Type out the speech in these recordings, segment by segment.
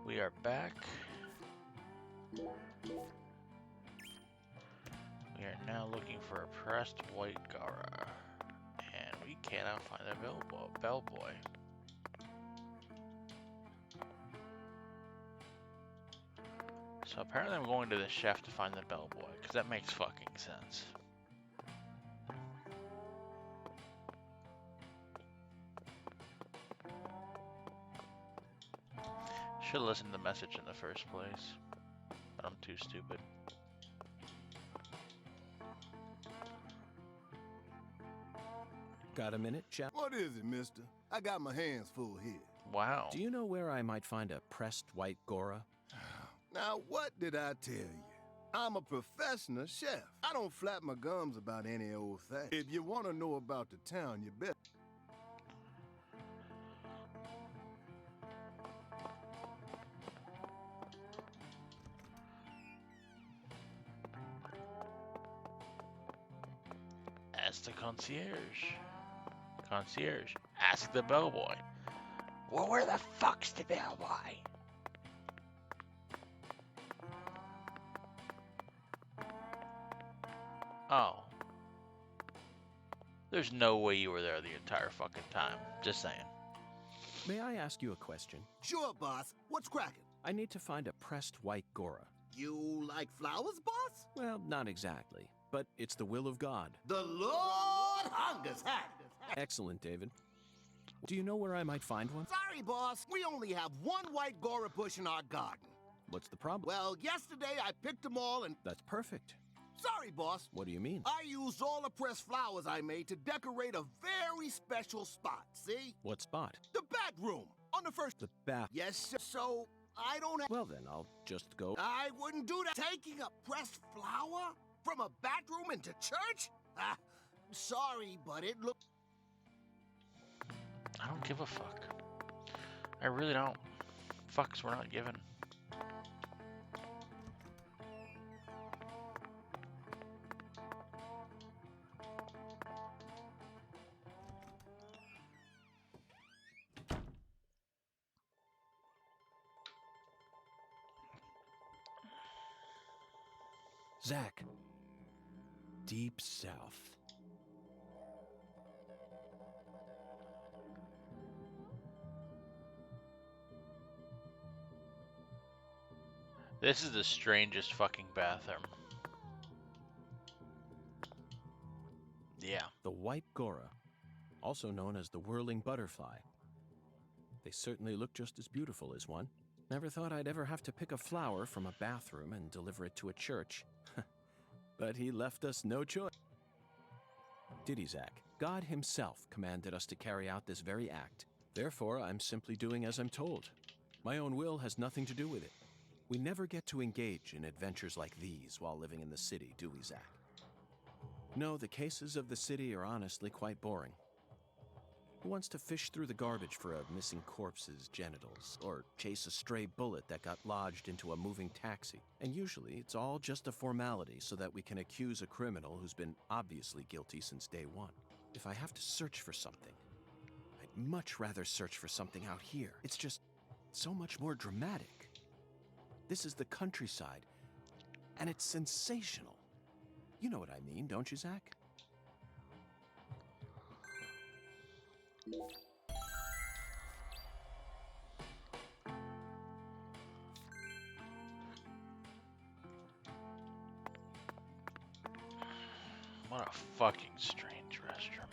We are back. We are now looking for a pressed white Gara. And we cannot find a bellboy. So apparently I'm going to the chef to find the bellboy, because that makes fucking sense. Should have listened to the message in the first place, but I'm too stupid. Got a minute, chap? What is it, mister? I got my hands full here. Wow. Do you know where I might find a pressed white Gora? Now, what did I tell you? I'm a professional chef. I don't flap my gums about any old thing. If you want to know about the town, you better. Ask the concierge. Concierge, ask the bellboy. Well, where the fuck's the bellboy? Oh. There's no way you were there the entire fucking time. Just saying. May I ask you a question? Sure, boss. What's cracking? I need to find a pressed white Gora. You like flowers, boss? Well, not exactly, but it's the will of God. The Lord hungers hat. Excellent, David. Do you know where I might find one? Sorry, boss. We only have one white Gora bush in our garden. What's the problem? Well, yesterday I picked them all and... That's perfect. Sorry, boss. What do you mean? I used all the pressed flowers I made to decorate a very special spot, see? What spot? The bedroom. On the first... The bath. Yes, sir. So, I don't have... Well then, I'll just go. I wouldn't do that. Taking a pressed flower from a bathroom into church? Sorry, but it looked... I don't give a fuck. I really don't. Fucks we're not given. Zach. Deep South. This is the strangest fucking bathroom. Yeah. The white Gora, also known as the whirling butterfly. They certainly look just as beautiful as one. Never thought I'd ever have to pick a flower from a bathroom and deliver it to a church. But he left us no choice. Did he, Zach? God himself commanded us to carry out this very act. Therefore, I'm simply doing as I'm told. My own will has nothing to do with it. We never get to engage in adventures like these while living in the city, do we, Zach? No, the cases of the city are honestly quite boring. Who wants to fish through the garbage for a missing corpse's genitals, or chase a stray bullet that got lodged into a moving taxi? And usually, it's all just a formality so that we can accuse a criminal who's been obviously guilty since day one. If I have to search for something, I'd much rather search for something out here. It's just so much more dramatic. This is the countryside, and it's sensational. You know what I mean, don't you, Zach? What a fucking strange restroom.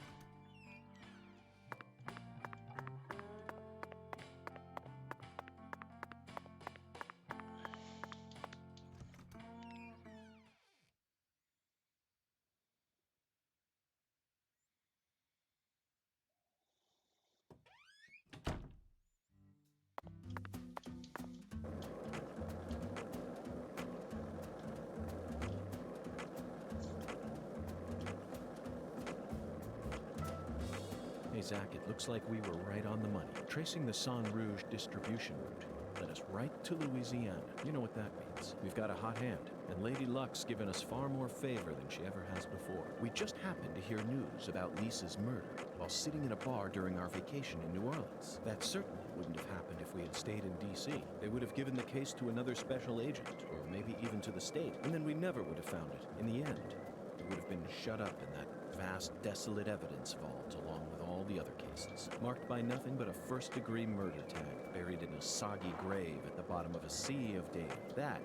Hey, Zach, it looks like we were right on the money. Tracing the Sang Rouge distribution route led us right to Louisiana. You know what that means. We've got a hot hand, and Lady Luck's given us far more favor than she ever has before. We just happened to hear news about Lisa's murder while sitting in a bar during our vacation in New Orleans. That certainly wouldn't have happened if if we had stayed in D.C. They would have given the case to another special agent, or maybe even to the state, and then we never would have found it. In the end, it would have been shut up in that vast, desolate evidence vault along with all the other cases, marked by nothing but a first-degree murder tag buried in a soggy grave at the bottom of a sea of data. That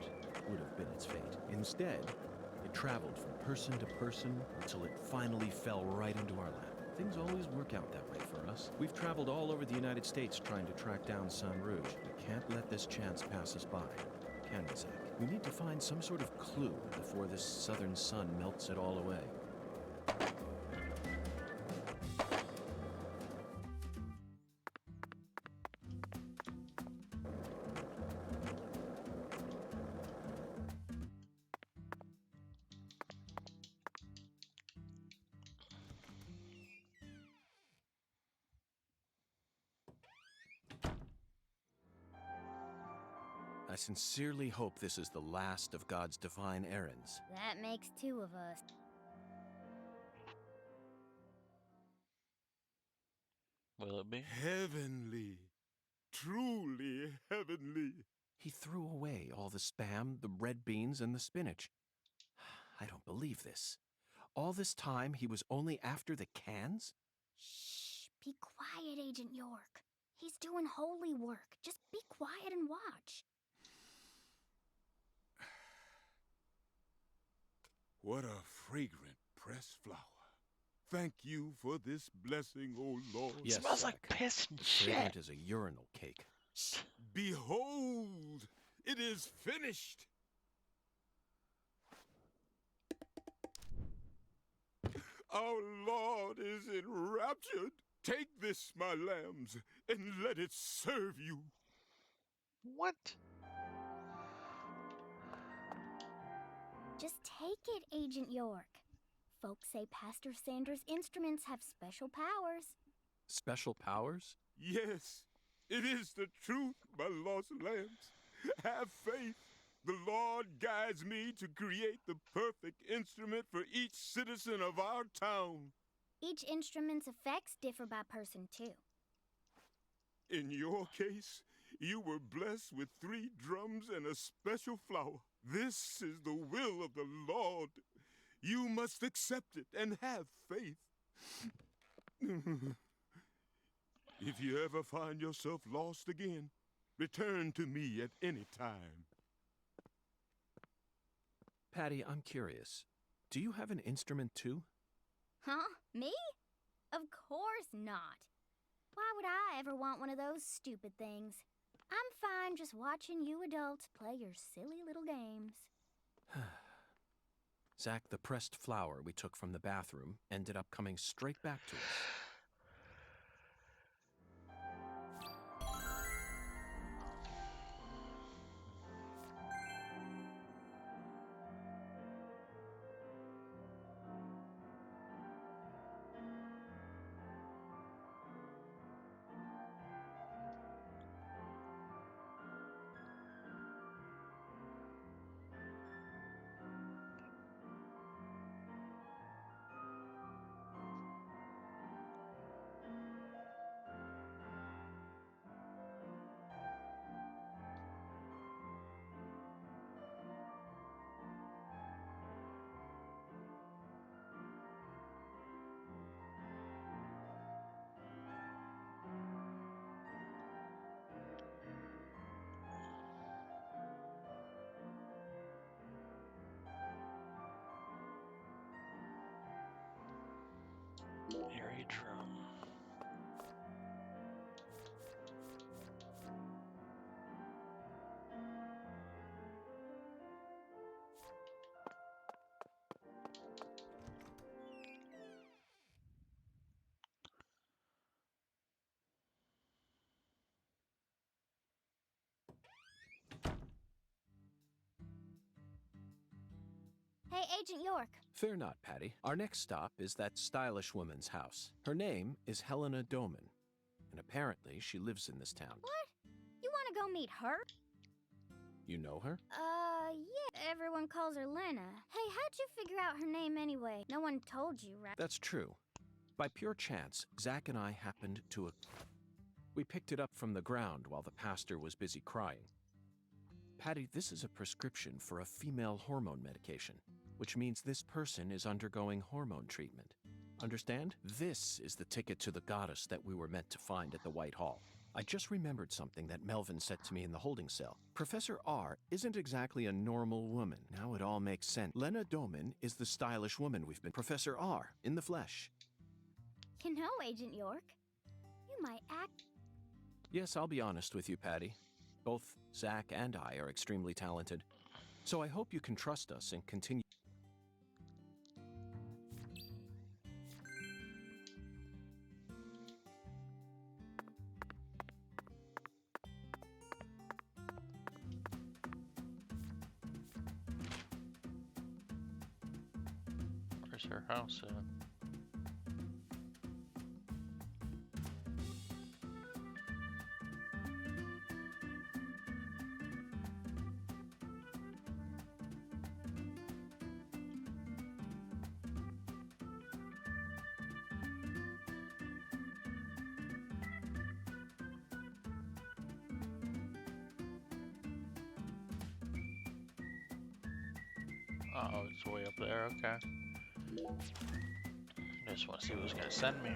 would have been its fate. Instead, it traveled from person to person until it finally fell right into our lap. Things always work out that way for us. We've traveled all over the United States trying to track down Sun Rouge. We can't let this chance pass us by, can we, Zach? We need to find some sort of clue before this southern sun melts it all away. I sincerely hope this is the last of God's divine errands. That makes two of us. Will it be? Heavenly. Truly heavenly. He threw away all the Spam, the red beans, and the spinach. I don't believe this. All this time, he was only after the cans? Shh, be quiet, Agent York. He's doing holy work. Just be quiet and watch. What a fragrant pressed flower. Thank you for this blessing, O Lord. Yes, Smells like Zach. piss and Fragrant shit. as a urinal cake. Behold, it is finished. Our Lord is enraptured. Take this, my lambs, and let it serve you. What? Just take it, Agent York. Folks say Pastor Sanders' instruments have special powers. Special powers? Yes, it is the truth, my lost lambs. Have faith. The Lord guides me to create the perfect instrument for each citizen of our town. Each instrument's effects differ by person, too. In your case, you were blessed with 3 drums and a special flower. This is the will of the Lord. You must accept it and have faith. If you ever find yourself lost again, return to me at any time. Patty, I'm curious. Do you have an instrument too? Huh? Me? Of course not. Why would I ever want one of those stupid things? I'm fine just watching you adults play your silly little games. Zach, the pressed flower we took from the bathroom ended up coming straight back to us. Airy drum. Hey, Agent York. Fear not, Patty. Our next stop is that stylish woman's house. Her name is Helena Doman, and apparently she lives in this town. What? You want to go meet her? You know her? Yeah. Everyone calls her Lena. Hey, how'd you figure out her name anyway? No one told you, right? That's true. By pure chance, Zach and I happened to... We picked it up from the ground while the pastor was busy crying. Patty, this is a prescription for a female hormone medication, which means this person is undergoing hormone treatment. Understand? This is the ticket to the goddess that we were meant to find at the White Hall. I just remembered something that Melvin said to me in the holding cell. Professor R isn't exactly a normal woman. Now it all makes sense. Lena Doman is the stylish woman we've been. Professor R, in the flesh. You know, Agent York, you might act. Yes, I'll be honest with you, Patty. Both Zach and I are extremely talented. So I hope you can trust us and continue. Where's her house at? Oh, it's way up there, okay. I just want to see who's gonna send me.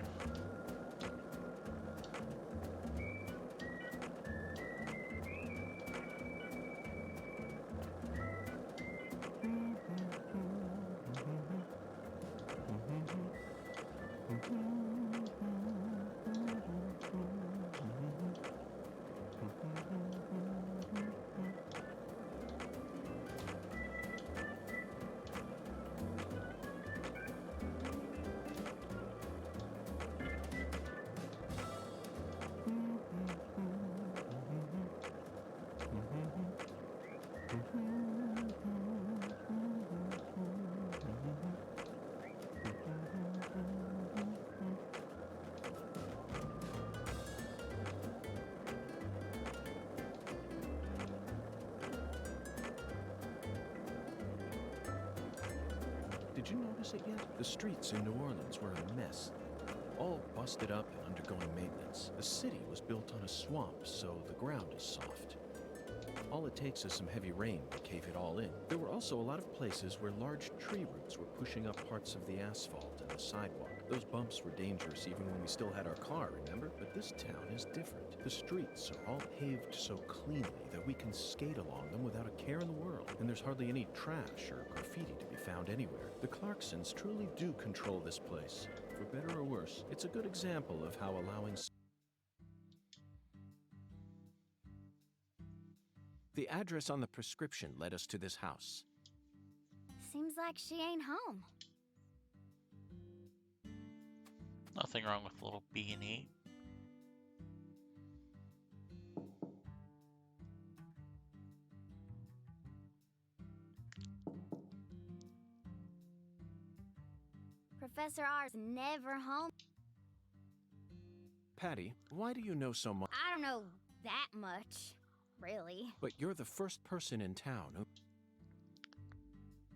Did you notice it yet? The streets in New Orleans were a mess. All busted up and undergoing maintenance. The city was built on a swamp, so the ground is soft. All it takes is some heavy rain to cave it all in. There were also a lot of places where large tree roots were pushing up parts of the asphalt and the sidewalk. Those bumps were dangerous even when we still had our car, remember? But this town is different. The streets are all paved so cleanly that we can skate along them without a care in the world. And there's hardly any trash or graffiti to be found anywhere. The Clarksons truly do control this place. For better or worse, it's a good example of how allowing... The address on the prescription led us to this house. Seems like she ain't home. Nothing wrong with a little B&E. Professor R's never home. Patty, why do you know so much? I don't know that much, really. But you're the first person in town who...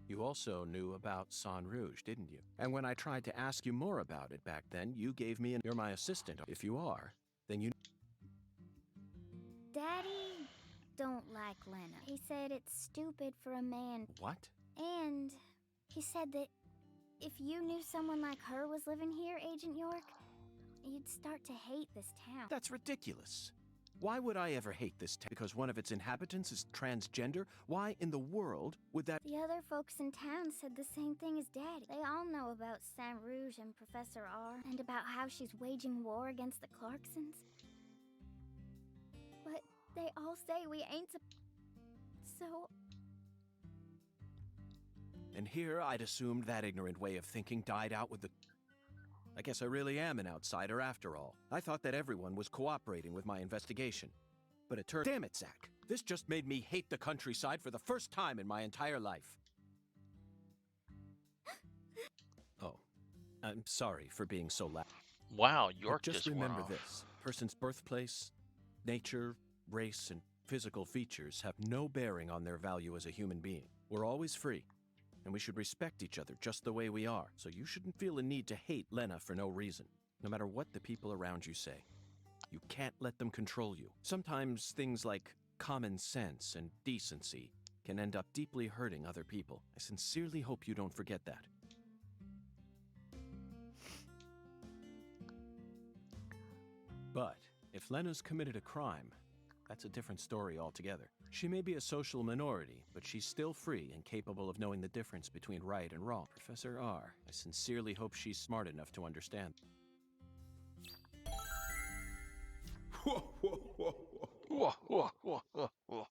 You also knew about San Rouge, didn't you? And when I tried to ask you more about it back then, you gave me You're my assistant. If you are, then you... Daddy don't like Lena. He said it's stupid for a man. What? And he said that if you knew someone like her was living here, Agent York, you'd start to hate this town. That's ridiculous. Why would I ever hate this town? Because one of its inhabitants is transgender? Why in the world would that... The other folks in town said the same thing as Daddy. They all know about Saint Rouge and Professor R, and about how she's waging war against the Clarksons. But they all say we ain't so... And here I'd assumed that ignorant way of thinking died out with the... I guess I really am an outsider after all. I thought that everyone was cooperating with my investigation. But it turned... Damn it, Zach. This just made me hate the countryside for the first time in my entire life. Oh, I'm sorry for being so loud. Wow, York But just went remember off. this. Person's birthplace, nature, race, and physical features have no bearing on their value as a human being. We're always free. And we should respect each other just the way we are. So you shouldn't feel a need to hate Lena for no reason, no matter what the people around you say. You can't let them control you. Sometimes things like common sense and decency can end up deeply hurting other people. I sincerely hope you don't forget that. But if Lena's committed a crime, that's a different story altogether. She may be a social minority, but she's still free and capable of knowing the difference between right and wrong. Professor R, I sincerely hope she's smart enough to understand. Whoa, whoa, whoa, whoa. Whoa, whoa, whoa, whoa, whoa.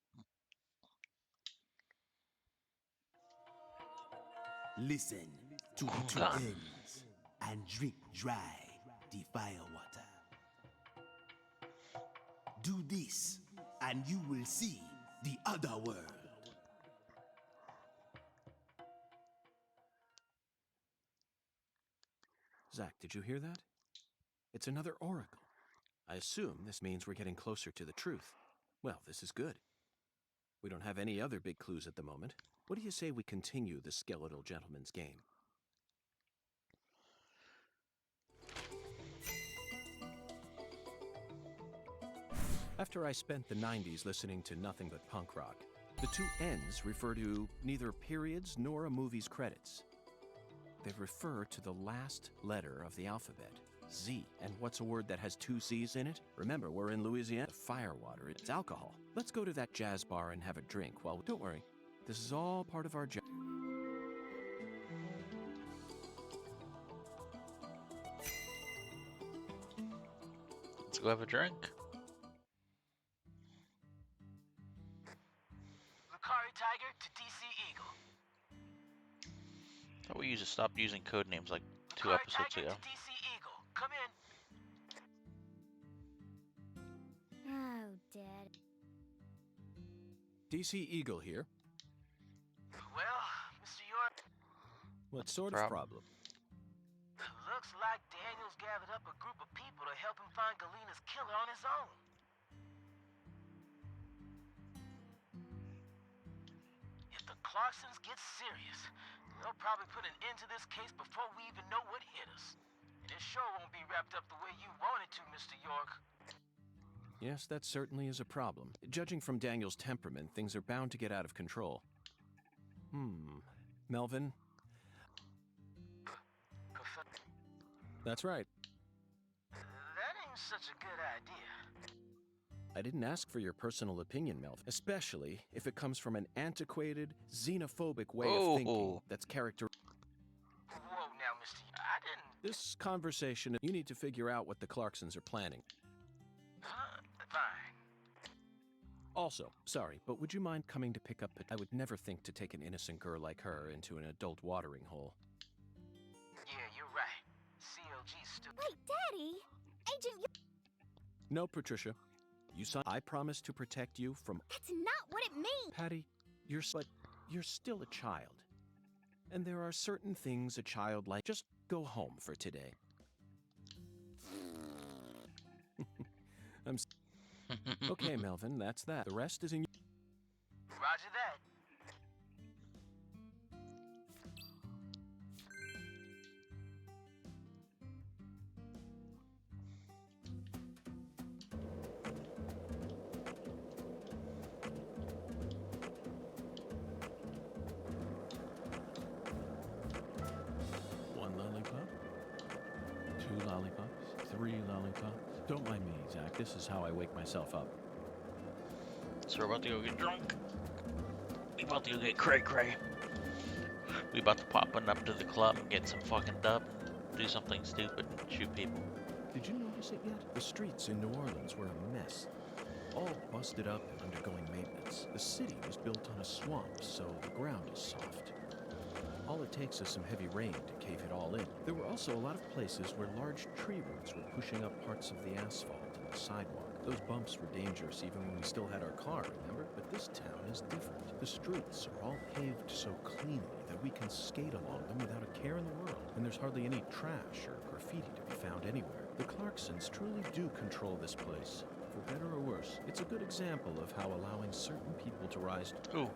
Listen to the two God. ends and drink dry the fire water. Do this, and you will see the other world. Zach, did you hear that? It's another oracle. I assume this means we're getting closer to the truth. Well, this is good. We don't have any other big clues at the moment. What do you say we continue the skeletal gentleman's game? After I spent the 90s listening to nothing but punk rock, the two N's refer to neither periods nor a movie's credits. They refer to the last letter of the alphabet, Z. And what's a word that has two Z's in it? Remember, we're in Louisiana. Firewater, it's alcohol. Let's go to that jazz bar and have a drink while... Don't worry, this is all part of our job. Let's go have a drink. Lucari Tiger to DC Eagle. Thought we stopped using code names like 2 Lucari episodes Tiger ago. to DC Eagle. Come in. Oh, Dad. DC Eagle here. Well, Mr. York, What sort of problem? looks like Daniel's gathered up a group of people to help him find Galena's killer on his own. If the Clarksons get serious, they'll probably put an end to this case before we even know what hit us. And it sure won't be wrapped up the way you want it to, Mr. York. Yes, that certainly is a problem. Judging from Daniel's temperament, things are bound to get out of control. Melvin? That's right. That ain't such a good idea. I didn't ask for your personal opinion, Melvin, especially if it comes from an antiquated, xenophobic way of thinking that's character. Whoa, now, Mr. I didn't... This conversation, you need to figure out what the Clarksons are planning. Huh? Fine. Also, sorry, but would you mind coming to pick up... I would never think to take an innocent girl like her into an adult watering hole. Yeah, you're right. CLG's still... Wait, Daddy! Agent, No, Patricia. You saw. I promise to protect you from... that's not what it means! Patty, but you're still a child. And there are certain things a child like... Just go home for today. Okay, Melvin, that's that. The rest is in... Roger that. One lollipop, 2 lollipops, 3 lollipops. Don't mind me, Zach. This is how I wake myself up. So we're about to go get drunk. We about to go get cray-cray. We about to pop one up to the club and get some fucking dub. Do something stupid and shoot people. Did you notice it yet? The streets in New Orleans were a mess. All busted up and undergoing maintenance. The city was built on a swamp, so the ground is soft. All it takes is some heavy rain to cave it all in. There were also a lot of places where large tree roots were pushing up parts of the asphalt and the sidewalk. Those bumps were dangerous even when we still had our car, remember? But this town is different. The streets are all paved so cleanly that we can skate along them without a care in the world. And there's hardly any trash or graffiti to be found anywhere. The Clarksons truly do control this place. For better or worse, it's a good example of how allowing certain people to rise... Ooh,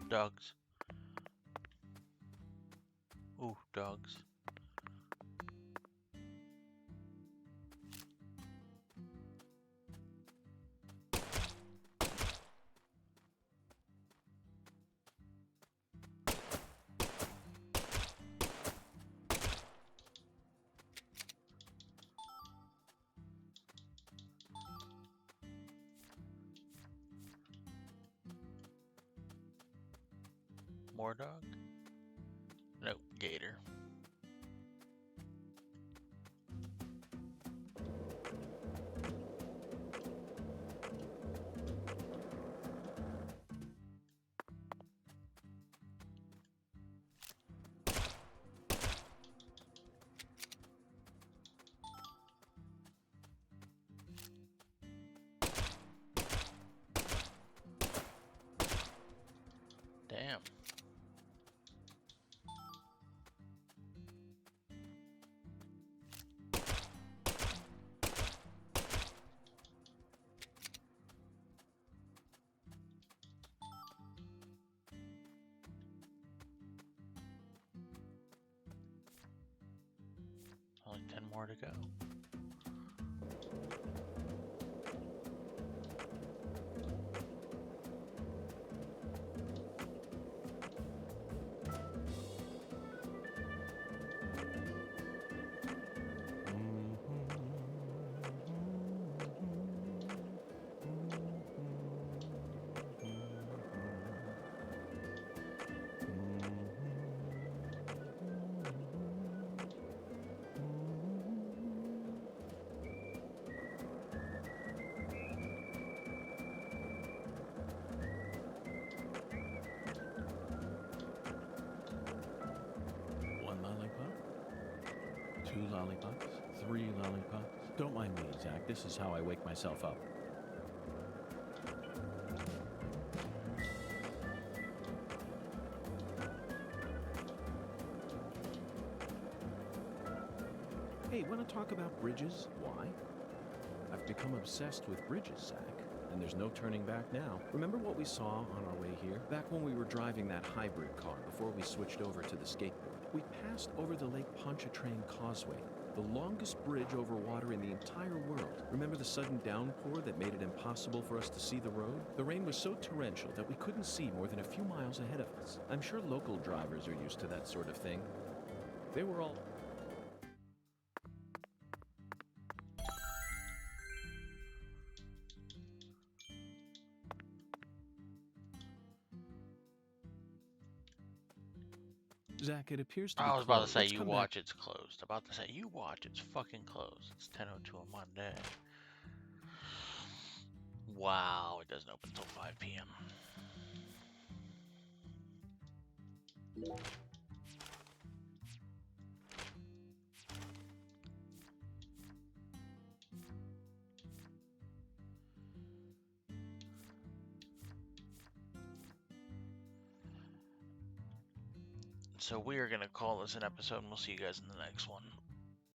dogs. Ooh, dogs. More dog? Nope, gator. Damn. Only 10 more to go. One lollipop? 2 lollipops? 3 lollipops? Don't mind me, Zach. This is how I wake myself up. Hey, want to talk about bridges? Why? I've become obsessed with bridges, Zach. And there's no turning back now. Remember what we saw on our way here? Back when we were driving that hybrid car before we switched over to the skateboard. We passed over the Lake Pontchartrain Causeway, the longest bridge over water in the entire world. Remember the sudden downpour that made it impossible for us to see the road? The rain was so torrential that we couldn't see more than a few miles ahead of us. I'm sure local drivers are used to that sort of thing. They were all... Zach, it appears to be I was about to closed. say, Let's you come watch, back. it's closed. About to say, you watch, it's fucking closed. It's 10:02 on Monday. Wow, it doesn't open until 5 p.m. So we are going to call this an episode, and we'll see you guys in the next one.